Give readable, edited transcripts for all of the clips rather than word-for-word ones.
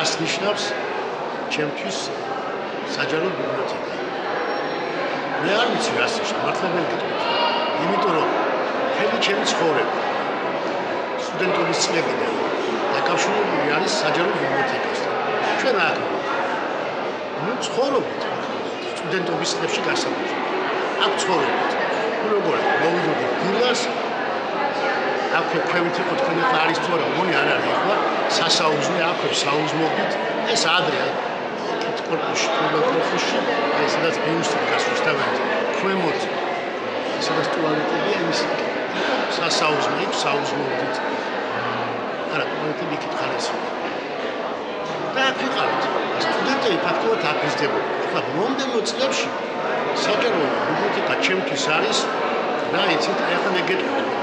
რას ნიშნავს ჩემთვის საჯარო ბიბლიოთეკა. მე არ ვიცი რას ნიშნავს, მართლა ვერ გეტყვით. იმიტომ რომ მთელი ჩემი ცხოვრება სტუდენტობის წლებიდან დაკავშირებული არის საჯარო ბიბლიოთეკასთან. ჩვენ აქ ცხოვრობთ სტუდენტობის წლებში გასაგებად. აქ ცხოვრობთ. როგორ მოვიდოდით დილას აქ ქვევით იყო თქვენ ახლა არის თუ არა მონი არ არის ახლა სასაუზმე აქ საუზმობთ ეს ადრე კორპუსში კორპუსში ეს სადაც ბიუსტი გასვისთავეთ ქვემოთ სადაც ტუალეტები ის სასაუზმე იქ საუზმობთ არა ტუალეტები იქ ხარეს და აქ ვიყავით სტუდენტები ფაქტობრივად აქ ვიზრდებოდნენ ახლა მომდენო წლებში საჯარო ბიბლიოთეკა ჩემთვის არის რა იცით ახლა მე გეტყვით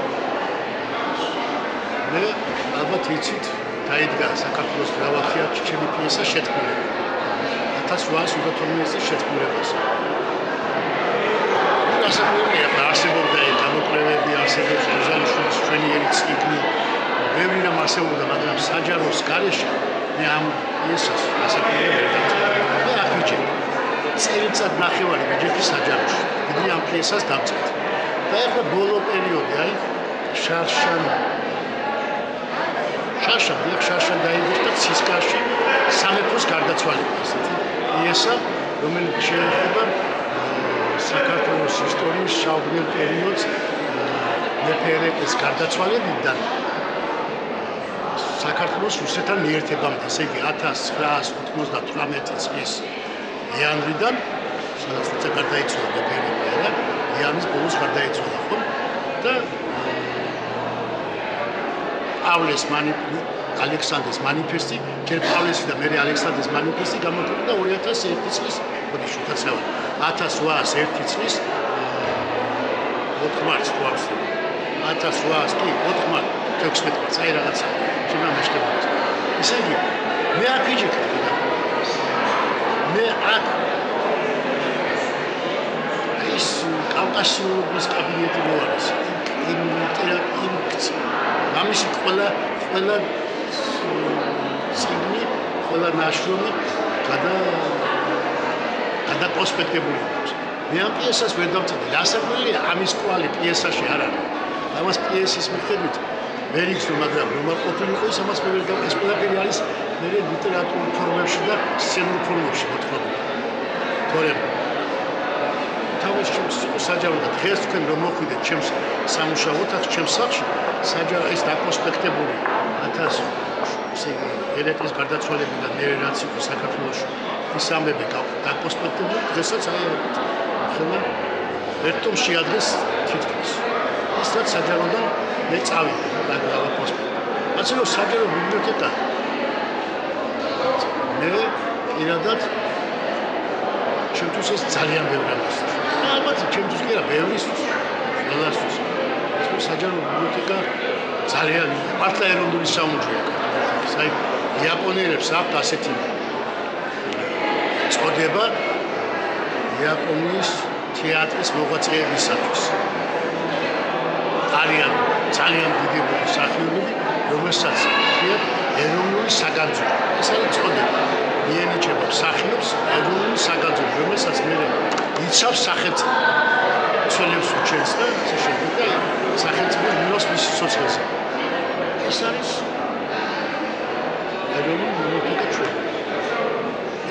მე ალბათ იცით დაიდგა საქართველოს გრავახია ჩემი პიესა შეთქმულება 1812 წლის შეთქმულებას ასაკურია არსებობდა გამოკვლევები არსებობს ოზანიშვილის ჩვენიერი წიგნი ბევრი რამ არსებობდა მაგრამ საჯაროს გარეშე მე ამ პიესას ასაკურია მე აფიჭებ წელიწად ნახევარი ვიჯექი საჯაროში დიდი ამ პიესას დავწერთ და ახლა ბოლო პერიოდი აი შარშან დაიბეჭდა ცისკარში სამეფოს გარდაცვალება ესეთი პიესა რომელიც შეეხება საქართველოს ისტორიის შავბნელ პერიოდს მეფე ერეკლეს გარდაცვალებიდან საქართველოს რუსეთთან მიერთებამდე ესე იგი 1998 წლის იანვრიდან სადაც როცა გარდაიცვალა მეფე ერეკლე იანვრის ბოლოს გარდაიცვალა ხო და პავლეს ალექსანდრეს მანიფესტი, ჯერ პავლესი და მერე ალექსანდრეს მანიფესტი გამოქვეყნდა 2001 წლის, მოდი შევთანხმდით, 1801 წლის 4 მარტს თუ არის. 1800 კი 4 მარტს 16 მარტს აი რაღაცა შემამაშტებოდა. ისე იგი მე აქ ვიჯექი და მე აქ ის კავკასიურობის კაბინეტი მოაქვს. ამისი ყველა ციგნი, ყველა ნაშრომი გადაკონსპექტებული აქვს. მე ამ პიესას ვერ დავწერდი. რასაკვირველია, ამის კვალი პიესაში არ არის. ამას პიესის მიხედვით ვერ იგრძნო, მაგრამ რომ არ ყოფილიყო ის ამას მე ვერ დავწერდი. ეს ყველაფერი არის მე ლიტერატურულ ფორმებში და სცენურ ფორმებში მოთხრობილი. თორემ თავის ჩემს საჯარო და დღეს თქვენ რომ მოხვიდეთ ჩემს სამუშაოდ აქ ჩემს სახლში საჯარო ეს დაკონსპექტებული 1000 ესე იგი ერეკლეს გარდაცვალებიდან მერე რაც იყო საქართველოში ის ამბები დაკონსპექტებული დღესაც აი ხელა ერთ ტომში შეადგეს თითქმის ის რაც საჯაროდან მე წავიდა და დაკონსპექტებული ასე რომ საჯარო ბიბლიოთეკა მე პირადად ჩემთვის ეს ძალიან ბევრი არის ალბათ ჩემთვის კი არა ბევრისთვის ყველასთვის ეს საჯარო ბიბლიოთეკა ძალიან მართლა ეროვნული სამუძვია აი იაპონელებს აქვს ასეთი წოდება იაპონიის თეატრის მოღვაწეებისათვის არიან ძალიან დიდი მსახიობები რომელსაც ქვია ეროვნული საგანძური ეს არის წოდება მიენიჭება მსახიობს ეროვნული საგანძური რომელსაც მე იცავს სახელმწიფო ცოლებს უჩენს და ასე შემდეგ სახელმწიფო ნოს მის სოციალზე ეს არის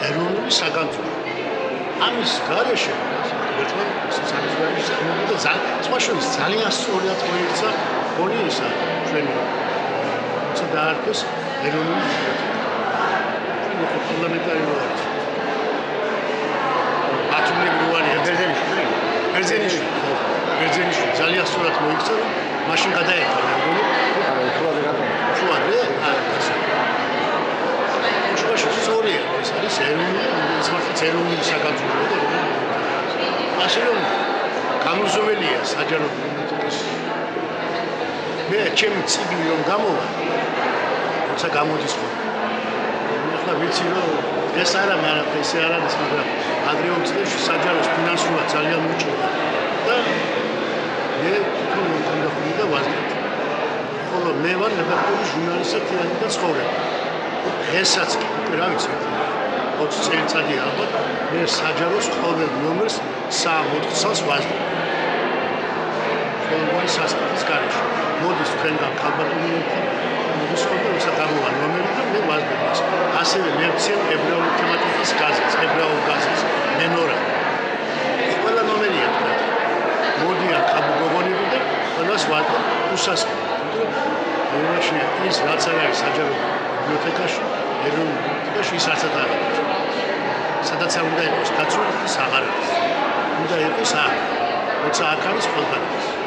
ეროვნული საგანძური ამის გარეშე ერთმა საგანძურის მოგვიდა ზალ ძალიან სწორად მოიქცა პოლიისა ჩვენი ცა დაარქვეს ეროვნული პარლამენტარი მოაქვს ათუნებრივი ბერძენიშვილი ძალიან სწორად მოიქცა რომ მაშინ გადაეცა ეროვნული უშუალოდ სწორია ეს არის ეროვნული საგანძური და ასე რომ გამოზომელია საჯარო ბიბლიოთეკის მე ჩემი წიგნი რომ გამოვა როცა გამოდის ხო ახლა ვიცი რომ ეს არა მაგრამ ესე არ არის მაგრამ ადრეულ წლებში საჯაროს ფინანსურად ძალიან უჭირდა და მე თვითონ მომხდარი და ვაზრდით ხოლო მე ვარ რედაქტორი ჟურნალისტად თეატრში და ცხოვრება დღესაც რა ვიცი 20 წელიწადი ალბათ მე საჯაროს ყოველ ნომერს 3-4 წელს ვაზრდები. ყოველგვარი სასწრაფის გარეშე. მოდის თქვენგან ქალბატონი მოდის ხოლმე საკამოა ნომერი და მე ვაზრდები მას. ასევე ლექცია ებრაული თემატიკის გაზეთს, ებრაულ გაზეთს, მენორა. ყველა ნომერია თქვენ. მოდია ქაბუგოგონები და ყველას ვაზრდებ უსასყიდო. ეროვნაში ის რაც არის საჯარო ბიბლიოთეკაში, ეროვნულ ბიბლიოთეკაში ის არცად არ არის. სადაც არ უნდა იყოს დაცული, ის აღარ არის. უნდა იყოს აქ. როცა აქ არის, ყველგან არის.